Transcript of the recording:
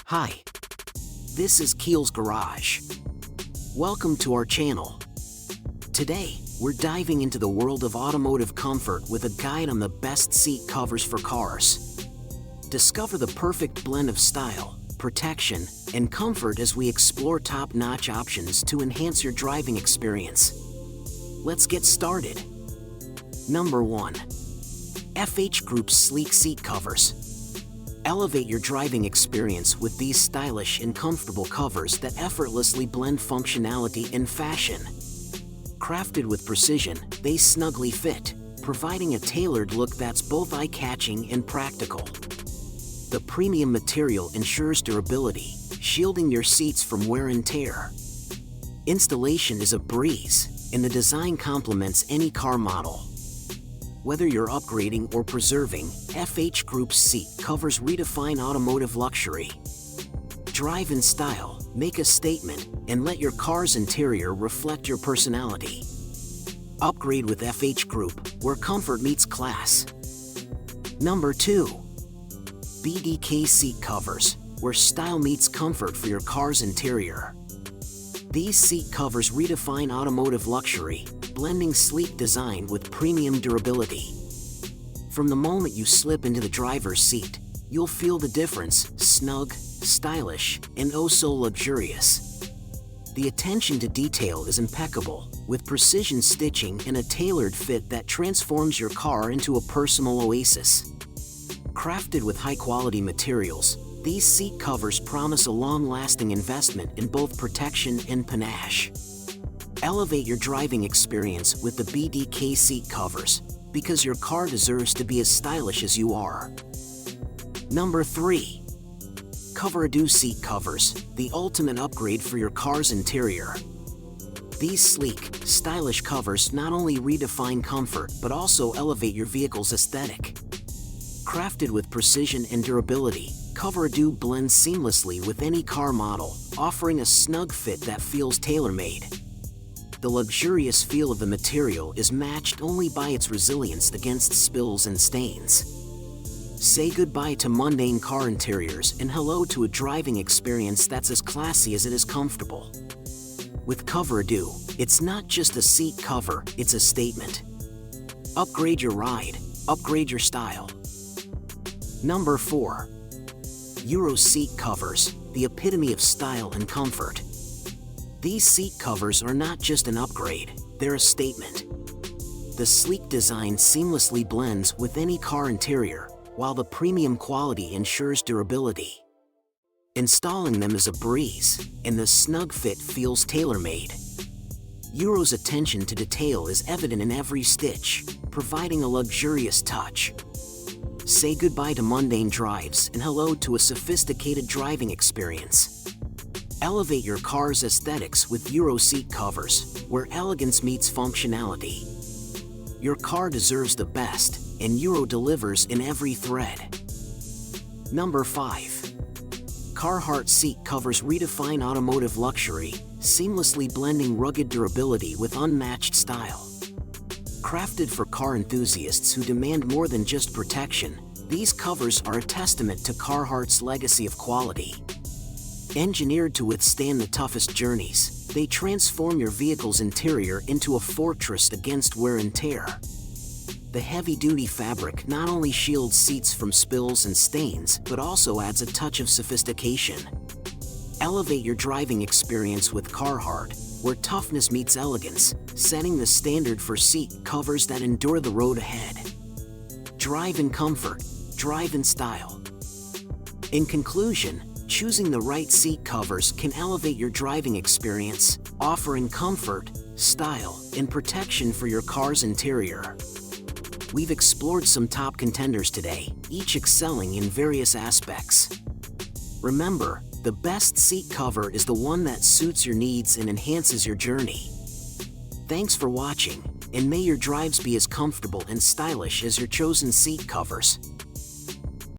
Hi, this is Keel's Garage. Welcome to our channel. Today, we're diving into the world of automotive comfort with a guide on the best seat covers for cars. Discover the perfect blend of style, protection, and comfort as we explore top-notch options to enhance your driving experience. Let's get started. Number 1. FH Group's sleek seat covers. Elevate your driving experience with these stylish and comfortable covers that effortlessly blend functionality and fashion. Crafted with precision, they snugly fit, providing a tailored look that's both eye-catching and practical. The premium material ensures durability, shielding your seats from wear and tear. Installation is a breeze, and the design complements any car model. Whether you're upgrading or preserving, FH Group's seat covers redefine automotive luxury. Drive in style, make a statement, and let your car's interior reflect your personality. Upgrade with FH Group, where comfort meets class. Number 2. BDK Seat Covers, where style meets comfort for your car's interior. These seat covers redefine automotive luxury, blending sleek design with premium durability. From the moment you slip into the driver's seat, you'll feel the difference: snug, stylish, and oh so luxurious. The attention to detail is impeccable, with precision stitching and a tailored fit that transforms your car into a personal oasis. Crafted with high-quality materials, these seat covers promise a long-lasting investment in both protection and panache. Elevate your driving experience with the BDK seat covers, because your car deserves to be as stylish as you are. Number 3. Cover-a-do Seat Covers, the ultimate upgrade for your car's interior. These sleek, stylish covers not only redefine comfort but also elevate your vehicle's aesthetic. Crafted with precision and durability, Cover-a-do blends seamlessly with any car model, offering a snug fit that feels tailor-made. The luxurious feel of the material is matched only by its resilience against spills and stains. Say goodbye to mundane car interiors and hello to a driving experience that's as classy as it is comfortable. With Cover-a-do, it's not just a seat cover, it's a statement. Upgrade your ride, upgrade your style. Number 4. Euro Seat Covers, the epitome of style and comfort. These seat covers are not just an upgrade, they're a statement. The sleek design seamlessly blends with any car interior, while the premium quality ensures durability. Installing them is a breeze, and the snug fit feels tailor-made. Euro's attention to detail is evident in every stitch, providing a luxurious touch. Say goodbye to mundane drives and hello to a sophisticated driving experience. Elevate your car's aesthetics with Euro seat covers, where elegance meets functionality. Your car deserves the best, and Euro delivers in every thread. Number 5. Carhartt Seat Covers redefine automotive luxury, seamlessly blending rugged durability with unmatched style. Crafted for car enthusiasts who demand more than just protection, these covers are a testament to Carhartt's legacy of quality. Engineered to withstand the toughest journeys, they transform your vehicle's interior into a fortress against wear and tear. The heavy-duty fabric not only shields seats from spills and stains, but also adds a touch of sophistication. Elevate your driving experience with Carhartt, where toughness meets elegance, setting the standard for seat covers that endure the road ahead. Drive in comfort, drive in style. In conclusion, choosing the right seat covers can elevate your driving experience, offering comfort, style, and protection for your car's interior. We've explored some top contenders today, each excelling in various aspects. Remember, the best seat cover is the one that suits your needs and enhances your journey. Thanks for watching, and may your drives be as comfortable and stylish as your chosen seat covers.